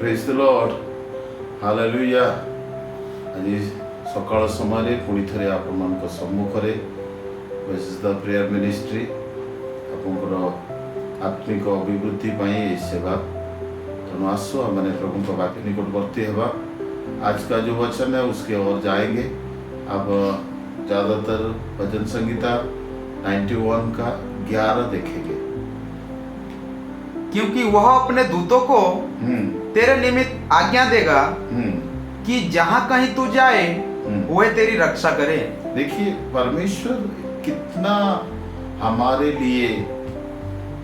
Praise the Lord hallelujah. आज सकाळ समय पुणी थे आपण सम्मुखें this is the prayer ministry आपंकर आत्मिक अभिवृद्धि सेवा तेणु आसो मैंने प्रभु का बाकी निकटवर्ती है। आज का जो वचन है उसके ओर जाएंगे। अब ज़्यादातर भजन संगीता 91 का 11 देखेंगे। क्योंकि वह अपने दूतों को तेरे निमित्त आज्ञा देगा कि जहां कहीं तू जाए वह तेरी रक्षा करे। देखिए परमेश्वर कितना हमारे लिए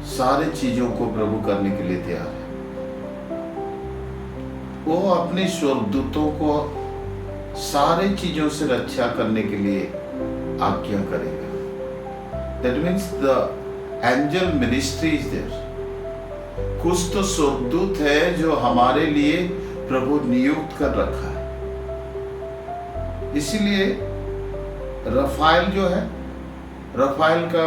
सारे चीजों को प्रभु करने के लिए तैयार है। वो अपने स्वर्गदूतों को सारे चीजों से रक्षा करने के लिए आज्ञा करेगा। That means the angel ministry is there। कुछ तो स्वर्गदूत है जो हमारे लिए प्रभु नियुक्त कर रखा है। इसीलिए रफाएल जो है, रफाएल का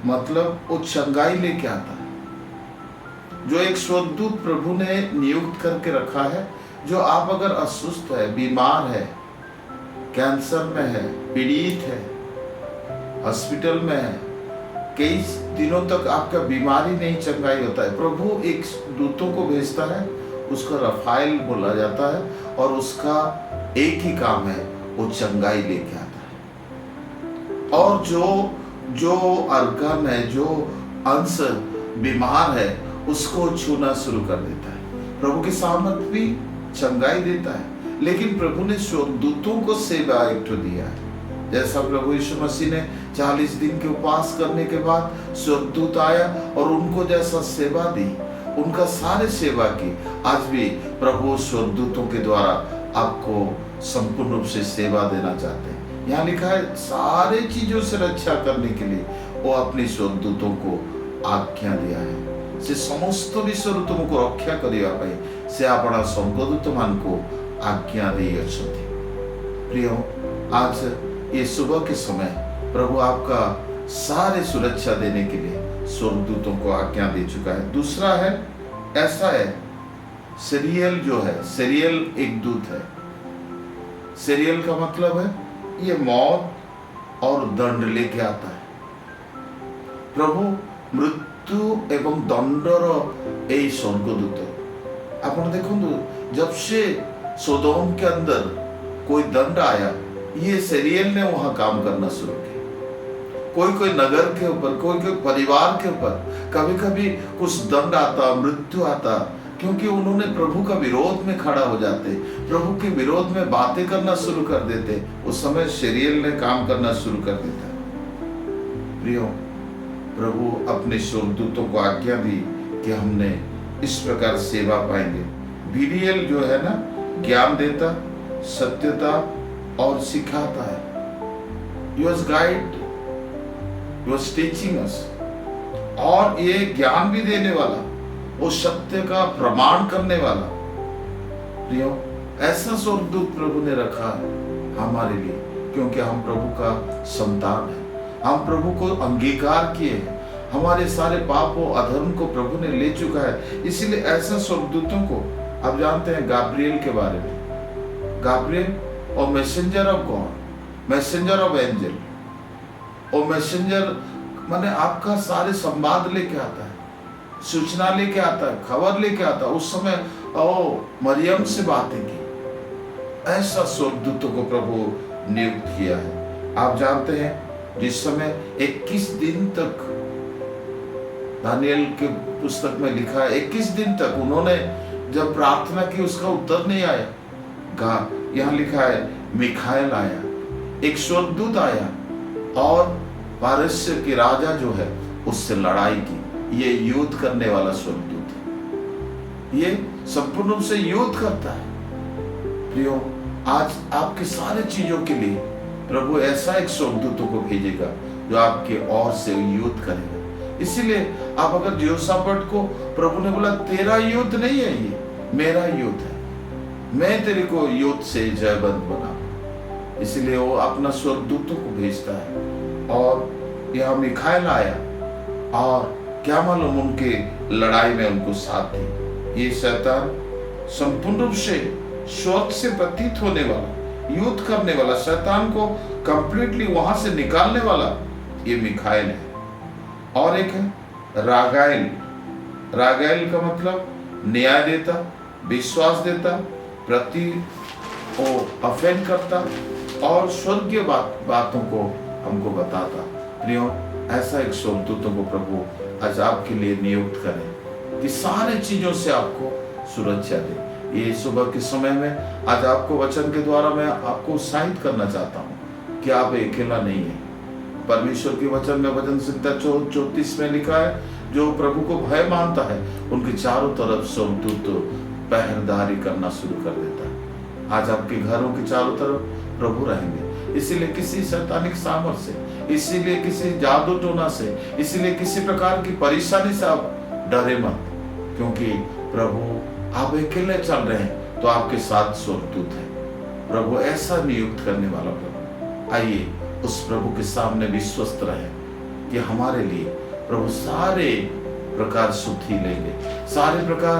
मतलब वो चंगाई लेके आता है। जो एक स्वर्गदूत प्रभु ने नियुक्त करके रखा है, जो आप अगर अस्वस्थ है, बीमार है, कैंसर में है, पीड़ित है, हॉस्पिटल में है, कई दिनों तक आपका बीमारी नहीं चंगाई होता है, प्रभु एक दूतों को भेजता है, उसको रफाएल बोला जाता है और उसका एक ही काम है, वो चंगाई लेके आता है। और जो अर्गन है, जो अंश बीमार है, उसको छूना शुरू कर देता है। प्रभु की सामर्थ भी चंगाई देता है, लेकिन प्रभु ने स्वर्गदूतों को सेवा एक तो दिया है। जैसा प्रभु यीशु मसीह ने 40 दिन के उपवास करने के बाद स्वर्गदूत आया और उनको जैसा सेवा दी, उनका सारे सेवा की, आज भी प्रभु स्वर्गदूतों के द्वारा आपको संपूर्ण रूप से सेवा देना चाहते हैं। यहाँ लिखा है सारे चीजों से रक्षा करने के लिए वो अपने स्वर्गदूतों को आज्ञा दिया है। से समस्त विश्व तुमको रक्षा करिया पाई से अपना स्वर्गदूत मान को आज्ञा दी अच्छी। प्रिय, आज ये सुबह के समय प्रभु आपका सारे सुरक्षा देने के लिए स्वर्गदूतों को आज्ञा दे चुका है। दूसरा है, ऐसा है सीरियल जो है, सीरियल एक दूत है। सीरियल का मतलब है ये मौत और दंड लेके आता है। प्रभु मृत्यु एवं दंडर यही स्वर्गदूत। आप देखो, जब से सोदोम के अंदर कोई दंड आया, ये सीरियल ने वहां काम करना शुरू किया। कोई नगर के ऊपर, कोई परिवार के ऊपर कभी कभी कुछ दंड आता, मृत्यु आता, क्योंकि उन्होंने प्रभु का विरोध में खड़ा हो जाते, प्रभु के विरोध में बातें करना शुरू कर देते। उस समय सीरियल ने काम करना शुरू कर देता। प्रियो, प्रभु अपने स्वर्गदूतों को आज्ञा दी कि हमने इस प्रकार सेवा पाएंगे। बीरियल जो है ना, ज्ञान देता, सत्यता और सिखाता है। He was guide, he was teaching us। और ये ज्ञान भी देने वाला, वो सत्य का प्रमाण करने वाला। प्रियो, ऐसा स्वर्गदूत प्रभु ने रखा है हमारे लिए, क्योंकि हम प्रभु का संतान है। हम प्रभु को अंगीकार किए हैं, हमारे सारे पापों अधर्म को प्रभु ने ले चुका है। इसीलिए ऐसे स्वर्गदूतों को आप जानते हैं गाब्रिएल के बारे में। गाब्रिएल और messenger of God, messenger of angel. और मैसेंजर माने आपका सारे संवाद लेके आता है, सूचना लेके आता है, खबर लेके आता है। उस समय मरियम से बातें की। ऐसा स्वर्गदूतों को प्रभु नियुक्त किया है। आप जानते हैं, जिस समय 21 दिन तक दानियल के पुस्तक में लिखा है, 21 दिन तक उन्होंने जब प्रार्थना की, उसका उत्तर नहीं आया। यहाँ लिखा है मिखाएल आया, एक स्वर्गदूत आया और पारस्य के राजा जो है उससे लड़ाई की। ये युद्ध करने वाला स्वर्गदूत है, ये संपूर्ण रूप से युद्ध करता है। प्रियो, आज आपके सारे चीजों के लिए प्रभु ऐसा एक स्वर्गदूतों को भेजेगा जो आपके ओर से युद्ध करेगा। इसीलिए आप अगर यहोशापात को प्रभु ने बोला, तेरा युद्ध नहीं है, ये मेरा युद्ध है, मैं तेरे को युद्ध से जयवंत बना। इसलिए वो अपना स्वर्गदूतों को भेजता है। और यहाँ मिखाएल आया और क्या मालूम उनके लड़ाई में उनको साथ दी। ये शैतान संपूर्ण रूप से स्वर्ग से प्रतीत होने वाला, युद्ध करने वाला, शैतान को कंप्लीटली वहां से निकालने वाला, ये मिखाएल है। और एक है रागाएल। रागाएल का मतलब न्याय देता, विश्वास देता, प्रति को अफेंड करता और स्वर्गीय बातों को हमको बताता। प्रियो, ऐसा एक स्वर्गदूतों को प्रभु आज आपके लिए नियुक्त करें कि सारे चीजों से आपको सुरक्षा दे। ये सुबह के समय में आज आपको वचन के द्वारा मैं आपको उत्साहित करना चाहता हूँ कि आप अकेला नहीं है। परमेश्वर के वचन में भजन संहिता 34 में लिखा है, जो प्रभु को भय मानता है उनके चारों तरफ स्वर्गदूत पहरेदारी करना शुरू कर देता है। आज आपके घरों के चारों तरफ प्रभु रहेंगे। इसीलिए किसी शैतानिक सामर्थ से, इसीलिए किसी जादू टोना से, इसीलिए किसी प्रकार की परेशानी से आप डरे मत, क्योंकि प्रभु आप अकेले चल रहे हैं तो आपके साथ स्वर्गदूत है। प्रभु ऐसा नियुक्त करने वाला प्रभु, आइए उस प्रभु के सामने विश्वस्त रहे कि हमारे लिए प्रभु सारे प्रकार सुधि लेंगे, सारे प्रकार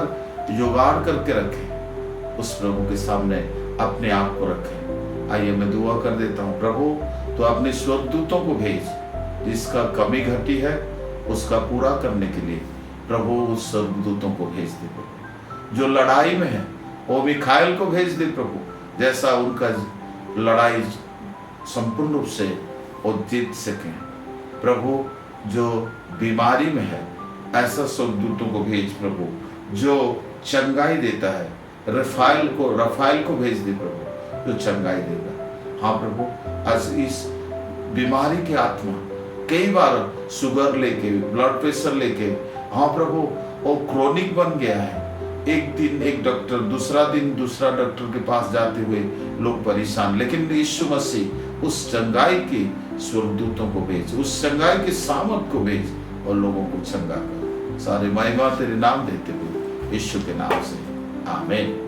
जुगाड़ करके रखें। उस प्रभु के सामने अपने आप को रखें। आइए मैं दुआ कर देता हूँ। प्रभु तो अपने स्वर्गदूतों को भेज, जिसका कमी घटी है उसका पूरा करने के लिए प्रभु उस स्वर्गदूतों को भेज दे। प्रभु जो लड़ाई में है वो मिखाएल को भेज दे प्रभु, जैसा उनका लड़ाई संपूर्ण रूप से वो जीत सके। प्रभु जो बीमारी में है ऐसा स्वर्गदूतों को भेज प्रभु, जो चंगाई देता है। रफाएल को भेज दे प्रभु, जो चंगाई देगा। हाँ प्रभु, आज इस बीमारी की आत्मा कई बार शुगर लेके, ब्लड प्रेशर लेके, हाँ प्रभु वो क्रोनिक बन गया है। एक दिन एक डॉक्टर, दूसरा दिन दूसरा डॉक्टर के पास जाते हुए लोग परेशान, लेकिन यीशु मसीह उस चंगाई के स्वर्गदूतों को भेज, उस चंगाई के सामर्थ को भेज और लोगों को चंगा कर। सारे महिमा तेरे नाम देते हुए यीशु के नाम से, आमीन।